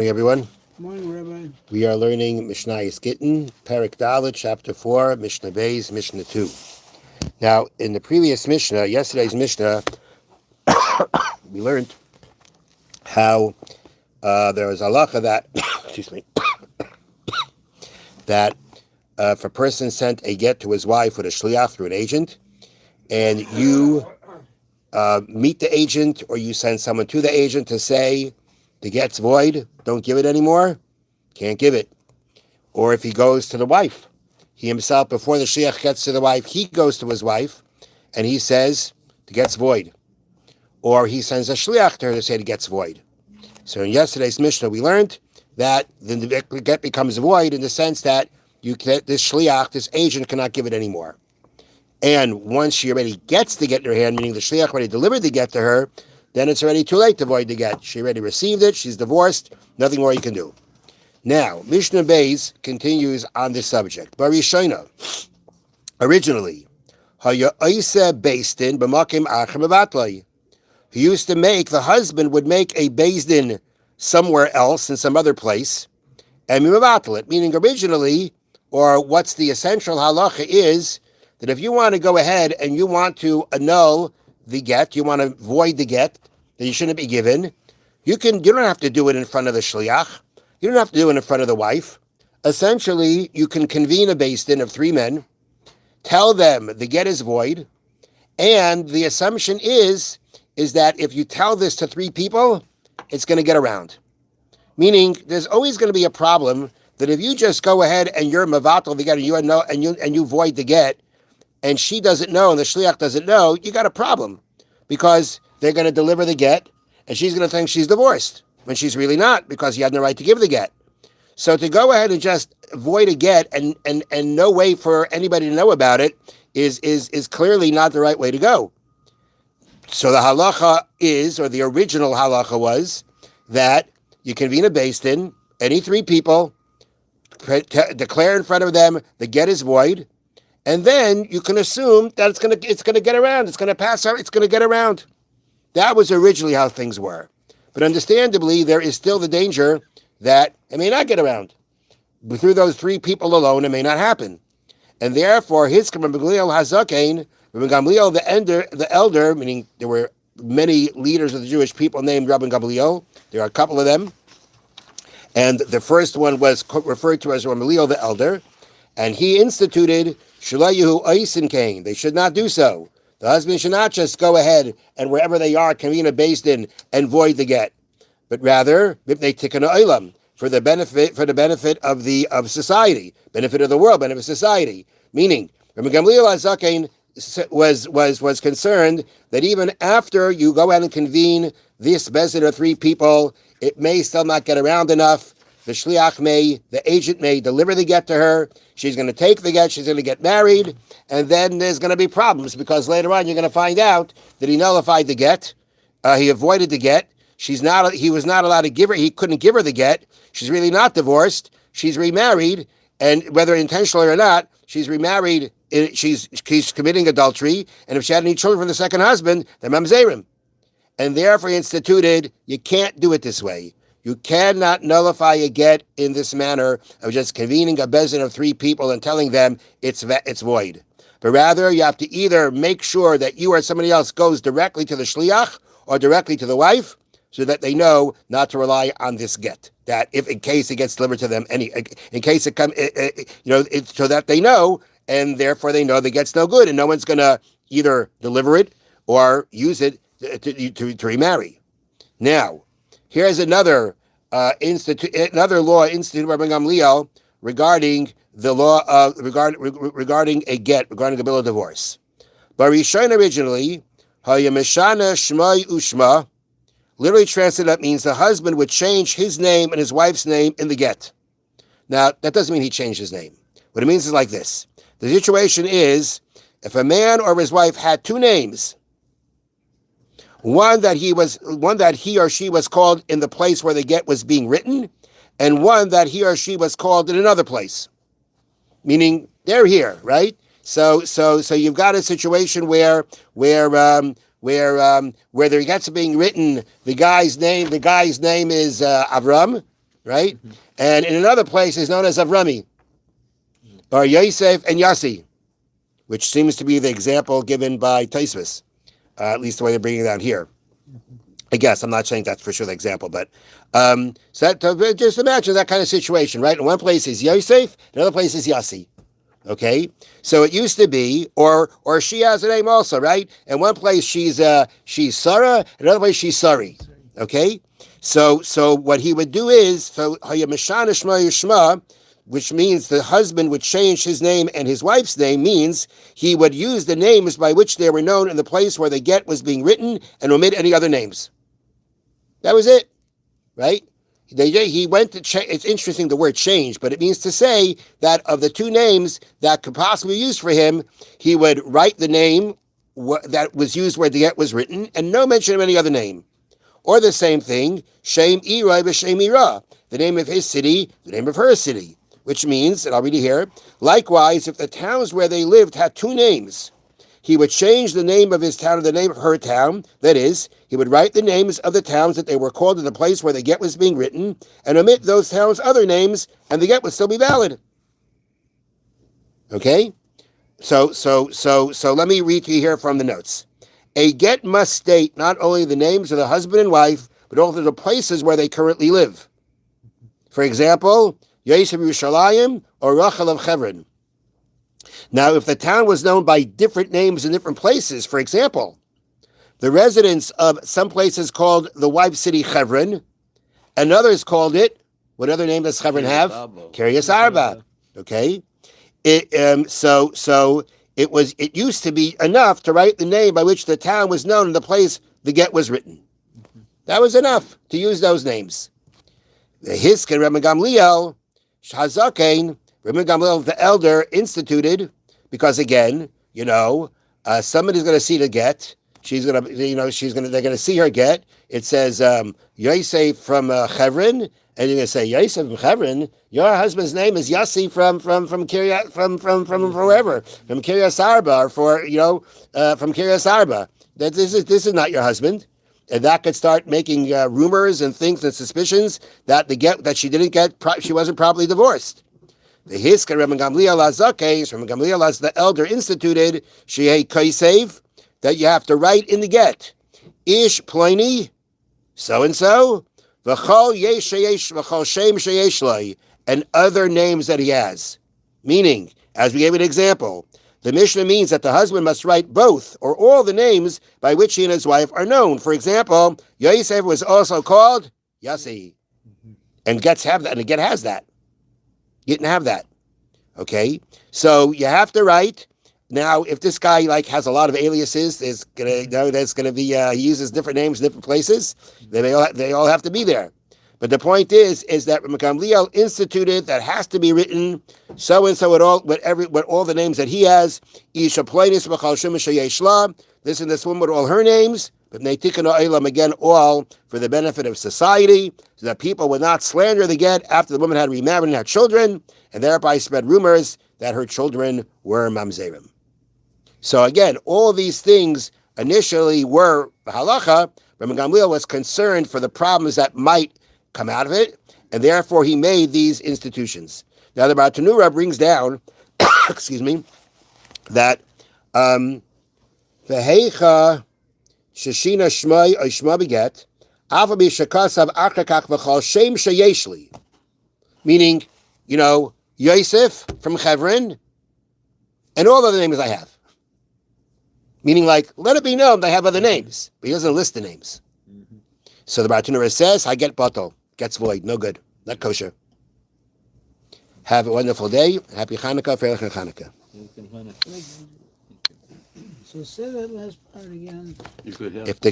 Hey everyone. Morning, Rabbi. We are learning Mishna Gittin, Perek Dalet, Chapter 4, Mishnah Beis, Mishnah 2. Now, in the previous Mishnah, yesterday's Mishnah, we learned how there was halacha that, excuse me, that if a person sent a get to his wife with a shliach through an agent, and you meet the agent or you send someone to the agent to say the get's void, don't give it anymore, can't give it. Or if he goes to the wife, he himself, before the shliach gets to the wife, he goes to his wife and he says the get's void. Or he sends a shliach to her to say the get's void. So in yesterday's Mishnah, we learned that the get becomes void in the sense that this shliach, this agent, cannot give it anymore. And once she already gets the get in her hand, meaning the shliach already delivered the get to her, then it's already too late to void the get. She already received it, she's divorced, nothing more you can do. Now, Mishnah Beis continues on this subject. Barishona, originally, he used to make, the husband would make a beis din somewhere else, in some other place, and mivatel it, meaning originally, or what's the essential halacha is, that if you want to go ahead and you want to annul the get, you want to void the get that you shouldn't be given, you don't have to do it in front of the shliach. You don't have to do it in front of the wife. Essentially, you can convene a beis din of 3 men, tell them the get is void, and the assumption is that if you tell this to 3 people, it's going to get around. Meaning, there's always going to be a problem that if you just go ahead and you're mavatal the get and you void the get, and she doesn't know and the shliach doesn't know, you got a problem, because they're going to deliver the get, and she's going to think she's divorced when she's really not, because he had no right to give the get. So to go ahead and just void a get and no way for anybody to know about it is clearly not the right way to go. So the halacha is, or the original halacha was, that you convene a beis din, any 3 people, declare in front of them the get is void, and then you can assume that it's gonna get around, it's gonna pass out, it's gonna get around. That was originally how things were. But understandably, there is still the danger that it may not get around. Through those 3 people alone, it may not happen. And therefore, Hiskam Rabbi Gamliel Hazakein, Rabbi Gamliel the elder, meaning there were many leaders of the Jewish people named Rabbi Gamliel. There are a couple of them. And the first one was referred to as Rabbi Gamliel the elder. And he instituted Shalayahu Aisin Kain. They should not do so. The husband should not just go ahead and wherever they are, convene a beis din and void the get, but rather they tikkun olam, for the benefit of society, benefit of the world, benefit of society. Meaning, Rabbi Gamliel HaZaken was concerned that even after you go ahead and convene this beis din of 3 people, it may still not get around enough. The shliach the agent may deliver the get to her. She's going to take the get. She's going to get married, and then there's going to be problems, because later on you're going to find out that he nullified the get. He avoided the get. He was not allowed to give her. He couldn't give her the get. She's really not divorced. She's remarried, and whether intentionally or not, she's remarried. She's committing adultery, and if she had any children from the second husband, they're mamzerim. And therefore, he instituted, you can't do it this way. You cannot nullify a get in this manner of just convening a beis din of 3 people and telling them it's void. But rather, you have to either make sure that you or somebody else goes directly to the shliach or directly to the wife, so that they know not to rely on this get. That if in case it gets delivered to them, in case it comes, so that they know, and therefore they know the get's no good, and no one's going to either deliver it or use it to remarry. Now, here's another law instituted by Rabbi Gamliel regarding the law of regarding a get, regarding a bill of divorce. Barishon originally, Hayameshana Shmai Ushma, literally translated that means the husband would change his name and his wife's name in the get. Now, that doesn't mean he changed his name. What it means is like this. The situation is, if a man or his wife had 2 names, one that he or she was called in the place where the get was being written, and one that he or she was called in another place. Meaning they're here, right? So you've got a situation where the get's being written, the guy's name is Avram, right? And in another place is known as Avrami, or Yosef and Yassi, which seems to be the example given by Taisvis, at least the way they're bringing it down here. I guess I'm not saying that's for sure the example, but so that, just imagine that kind of situation, right? In one place is Yosef, another place is Yassi. Okay, so it used to be, or she has a name also, right? In one place she's Sarah, another place she's Sari. Okay, so what he would do is Mishna Gittin, which means the husband would change his name and his wife's name, means he would use the names by which they were known in the place where the get was being written and omit any other names. That was it, right? He went to change. It's interesting the word change, but it means to say that of the two names that could possibly be used for him, he would write the name that was used where the get was written and no mention of any other name. Or the same thing, Shem Ira b'Shem Ira, the name of his city, the name of her city, which means, and I'll read it here, likewise, if the towns where they lived had two names, he would change the name of his town to the name of her town. That is, he would write the names of the towns that they were called in the place where the get was being written and omit those towns' other names, and the get would still be valid. Okay? So let me read to you here from the notes. A get must state not only the names of the husband and wife, but also the places where they currently live. For example, Yosef Yerushalayim or Rachel of Hebron. Now, if the town was known by different names in different places, for example, the residents of some places called the wife city Hebron, and others called it, what other name does Hebron have? Kiryas Arba. Okay? It used to be enough to write the name by which the town was known in the place the get was written. That was enough to use those names. The Hiskin Rebbe Gamliel, Shazakein, Rebbe Gamliel the elder instituted, because again, somebody's going to see the get. They're going to see her get. It says Yosef from Hebron, and you're going to say Yosef from Hebron. Your husband's name is Yassi from Kiryas from wherever, from Kiryas Arba, or from Kiryas Arba. This is not your husband. And that could start making rumors and things and suspicions that she wasn't properly divorced. The Hiska Rebbe Gamliel Azakeh, Rebbe Gamliel as the elder instituted Shehei Kaisev, that you have to write in the get Ish Pliny, so and so, v'chol shem sheyesh lo, and other names that he has. Meaning, as we gave an example, the Mishnah means that the husband must write both or all the names by which he and his wife are known. For example, Yosef was also called Yassi. And gets have that, and the get has that. Didn't have that. Okay? So you have to write. Now, if this guy has a lot of aliases, there's gonna be he uses different names in different places. They all have to be there. But the point is that Rebbe Gamliel instituted that has to be written so and so with all the names that he has. Isha Ploinis v'chal shem sheyesh la. This and this woman with all her names. But neitikun ha'olam, again, all for the benefit of society, so that people would not slander the get after the woman had remarried and had children, and thereby spread rumors that her children were mamzerim. So again, all these things initially were halacha. Rebbe Gamliel was concerned for the problems that might come out of it, and therefore he made these institutions. Now the Bartanura brings down, that v'heicha sheshina shmai or shma beget ava b'shakasav akakach v'chal shem sheyeshli, meaning Yosef from Hebron and all other names I have. Meaning, let it be known they have other names, but he doesn't list the names. Mm-hmm. So the Bartanura says, I get batal, gets void, no good, not kosher. Have a wonderful day. Happy Hanukkah, Freilich Hanukkah. So say that last part again. If the